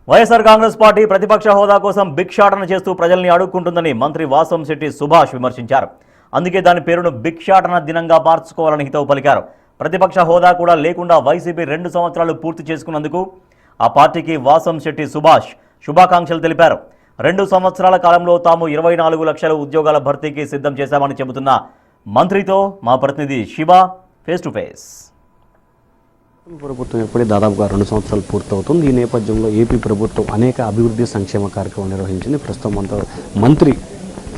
YSR Congress party ప్రతిపక్ష హోదా కోసం భిక్షాటన చేస్తూ ప్రజల్ని అడుక్కుంటుందని మంత్రి వాసంశెట్టి సుభాష్ విమర్శించారు. అందుకే దాని పేరును భిక్షాటన దినంగా మార్చుకోవాలని హితవు పలికారు. ప్రతిపక్ష హోదా కూడా లేకుండా వైసీపీ 2 సంవత్సరాలు పూర్తి చేసుకున్నందుకు ఆ పార్టీకి వాసంశెట్టి సుభాష్ శుభాకాంక్షలు తెలిపారు. 2 సంవత్సరాల కాలంలో తాము 24 లక్షల ఉద్యోగాల భర్తీకి సిద్ధం చేశామని చెబుతున్న మంత్రితో మా ప్రతినిధి శివ ఫేస్ టు ఫేస్. ప్రభుత్వం ఎప్పుడే దాదాపుగా 2 సంవత్సరాలు పూర్తవుతుంది. ఈ నేపథ్యంలో ఏపీ ప్రభుత్వం అనేక అభివృద్ధి సంక్షేమ కార్యక్రమాలు నిర్వహించింది. ప్రస్తుతం మనతో మంత్రి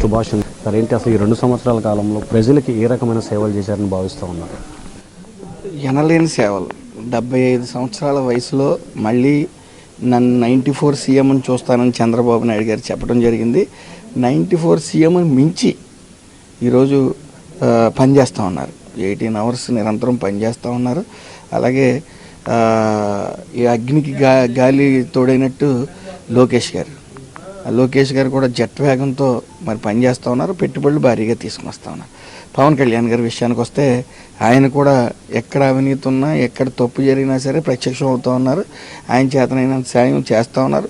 సుభాష్ సార్, ఏంటి అసలు ఈ 2 సంవత్సరాల కాలంలో ప్రజలకి ఏ రకమైన సేవలు చేశారని భావిస్తూ ఉన్నారు? ఎనలేని సేవలు. 75 సంవత్సరాల వయసులో మళ్ళీ నన్ను 94 సీఎంని చూస్తానని చంద్రబాబు నాయుడు గారు చెప్పడం జరిగింది. 94 సీఎంని మించి ఈరోజు పనిచేస్తూ ఉన్నారు. 18 అవర్స్ నిరంతరం పనిచేస్తూ ఉన్నారు. అలాగే ఈ అగ్నికి గాలి తోడైనట్టు లోకేష్ గారు కూడా జెట్ వేగంతో మరి పనిచేస్తూ ఉన్నారు. పెట్టుబడులు భారీగా తీసుకుని వస్తూ ఉన్నారు. పవన్ కళ్యాణ్ గారి విషయానికి వస్తే ఆయన కూడా ఎక్కడ అవినీతి ఉన్నా ఎక్కడ తప్పు జరిగినా సరే ప్రత్యక్షం అవుతూ ఉన్నారు. ఆయన చేతనైనంత సాయం చేస్తూ ఉన్నారు.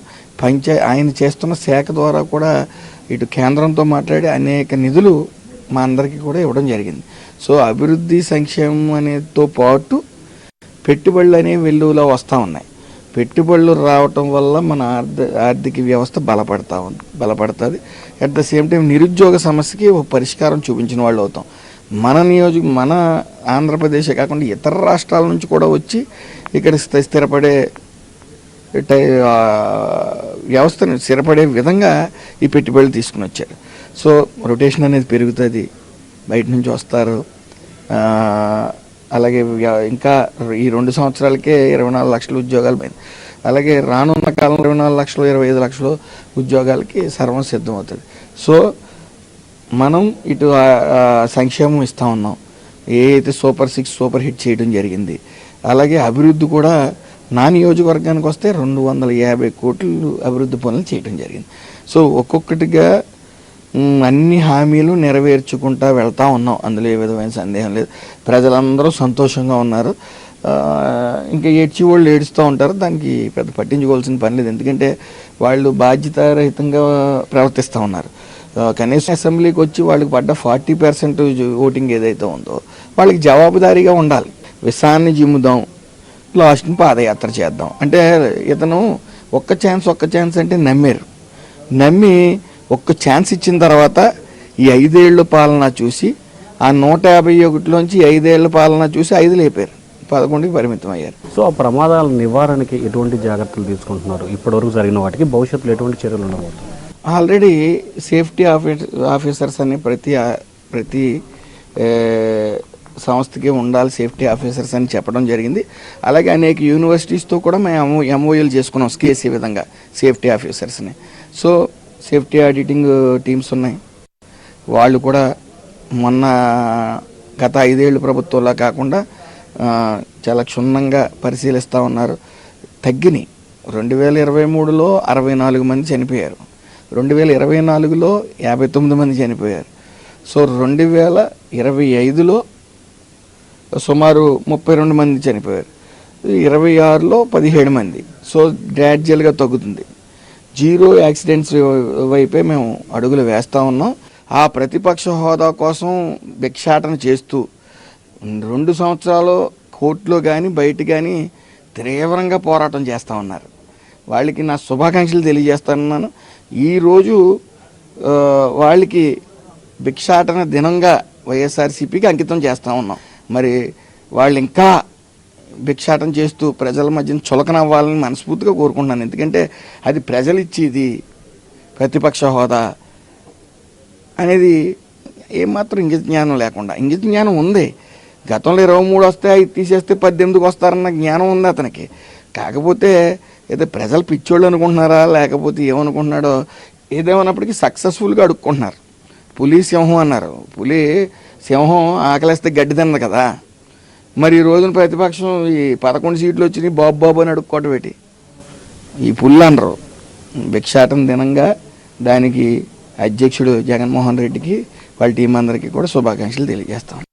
ఆయన చేస్తున్న శాఖ ద్వారా కూడా ఇటు కేంద్రంతో మాట్లాడి అనేక నిధులు మా అందరికీ కూడా ఇవ్వడం జరిగింది. సో అభివృద్ధి సంక్షేమం అనేతో పాటు పెట్టుబడులు అనేవి వెల్లువలో వస్తూ ఉన్నాయి. పెట్టుబడులు రావటం వల్ల మన ఆర్థిక వ్యవస్థ బలపడుతుంది. అట్ ద సేమ్ టైం నిరుద్యోగ సమస్యకి ఒక పరిష్కారం చూపించిన వాళ్ళు అవుతాం. మన ఆంధ్రప్రదేశ్ కాకుండా ఇతర రాష్ట్రాల నుంచి కూడా వచ్చి ఇక్కడ స్థిరపడే వ్యవస్థను స్థిరపడే విధంగా ఈ పెట్టుబడులు తీసుకుని వచ్చారు. సో రొటేషన్ అనేది పెరుగుతుంది, బయట నుంచి వస్తారు. అలాగే ఇంకా ఈ 2 సంవత్సరాలకే 24 లక్షల ఉద్యోగాలు పోయింది. అలాగే రానున్న కాలంలో 24 లక్షలు 25 లక్షలు ఉద్యోగాలకి సర్వం సిద్ధమవుతుంది. సో మనం ఇటు సంక్షేమం ఇస్తూ ఉన్నాం. అయితే సూపర్ 6 సూపర్ హిట్ చేయడం జరిగింది. అలాగే అభివృద్ధి కూడా నా నియోజకవర్గానికి వస్తే 250 కోట్లు అభివృద్ధి పనులు చేయడం జరిగింది. సో ఒక్కొక్కటిగా అన్ని హామీలు నెరవేర్చుకుంటూ వెళ్తూ ఉన్నాం. అందులో ఏ విధమైన సందేహం లేదు. ప్రజలందరూ సంతోషంగా ఉన్నారు. ఇంకా వాళ్ళు ఏడుస్తూ ఉంటారు. దానికి పెద్ద పట్టించుకోవాల్సిన పని లేదు. ఎందుకంటే వాళ్ళు బాధ్యతారహితంగా ప్రవర్తిస్తూ ఉన్నారు. కనీసం అసెంబ్లీకి వచ్చి వాళ్ళకి పడ్డ 40% ఓటింగ్ ఏదైతే ఉందో వాళ్ళకి జవాబుదారీగా ఉండాలి. విషాన్ని జిమ్ముదాం, లాస్ట్ని పాదయాత్ర చేద్దాం అంటే ఇతను ఒక్క ఛాన్స్ అంటే నమ్మి ఒక్క ఛాన్స్ ఇచ్చిన తర్వాత ఈ 5 ఏళ్ళ పాలన చూసి ఆ 151లోంచి 5 ఏళ్ళ పాలన చూసి 5 లేపారు, 11కి పరిమితం అయ్యారు. సో ఆ ప్రమాదాల నివారణకి ఎటువంటి జాగ్రత్తలు తీసుకుంటున్నారు? ఇప్పటివరకు జరిగిన వాటికి భవిష్యత్తులో ఎటువంటి చర్యలు ఉండబోతున్నాయి? ఆల్రెడీ సేఫ్టీ ఆఫీసర్స్ అని ప్రతి సంస్థకి ఉండాలి సేఫ్టీ ఆఫీసర్స్ అని చెప్పడం జరిగింది. అలాగే అనేక యూనివర్సిటీస్తో కూడా మేము ఎంఓయూలు చేసుకున్నాం చేసే విధంగా సేఫ్టీ ఆఫీసర్స్ని. సో సేఫ్టీ ఆడిటింగ్ టీమ్స్ ఉన్నాయి. వాళ్ళు కూడా మొన్న గత 5 ఏళ్ళు ప్రభుత్వంలా కాకుండా చాలా క్షుణ్ణంగా పరిశీలిస్తూ ఉన్నారు. తగ్గినాయి. 2023లో 64 మంది చనిపోయారు. 2024లో 59 మంది చనిపోయారు. సో 2025లో సుమారు 32 మంది చనిపోయారు. 26లో 17 మంది. సో గ్రాడ్యువల్గా తగ్గుతుంది. 0 యాక్సిడెంట్స్ వైపే మేము అడుగులు వేస్తూ ఉన్నాం. ఆ ప్రతిపక్ష హోదా కోసం భిక్షాటన చేస్తూ 2 సంవత్సరాలు కోర్టులో కానీ బయట కానీ తీవ్రంగా పోరాటం చేస్తూ ఉన్నారు. వాళ్ళకి నా శుభాకాంక్షలు తెలియజేస్తున్నాను. ఈరోజు వాళ్ళకి భిక్షాటన దినంగా వైఎస్ఆర్సీపీకి అంకితం చేస్తూ ఉన్నాం. మరి వాళ్ళు ఇంకా భిక్షాటన చేస్తూ ప్రజల మధ్యన చులకనవ్వాలని మనస్ఫూర్తిగా కోరుకుంటున్నాను. ఎందుకంటే అది ప్రజలు ఇచ్చేది ప్రతిపక్ష హోదా అనేది ఏమాత్రం ఇంగిత జ్ఞానం లేకుండా. ఇంగిత జ్ఞానం ఉంది. గతంలో 23 వస్తే 5 తీసేస్తే 18కి వస్తారన్న జ్ఞానం ఉంది అతనికి. కాకపోతే ఏదో ప్రజలు పిచ్చోళ్ళు అనుకుంటున్నారా లేకపోతే ఏమనుకుంటున్నాడో ఏదేమన్నప్పటికీ సక్సెస్ఫుల్గా అడుక్కుంటున్నారు. పులి సింహం అన్నారు. సింహం ఆకలిస్తే గడ్డి తిన్నది కదా. మరి ఈ రోజున ప్రతిపక్షం ఈ 11 సీట్లు వచ్చినాయి బాబు అని అడుక్కోవటం పెట్టి ఈ పుల్లు అనరు. భిక్షాటన దినంగా దానికి అధ్యక్షుడు జగన్మోహన్ రెడ్డికి వాళ్ళ టీం అందరికీ కూడా శుభాకాంక్షలు తెలియజేస్తాం.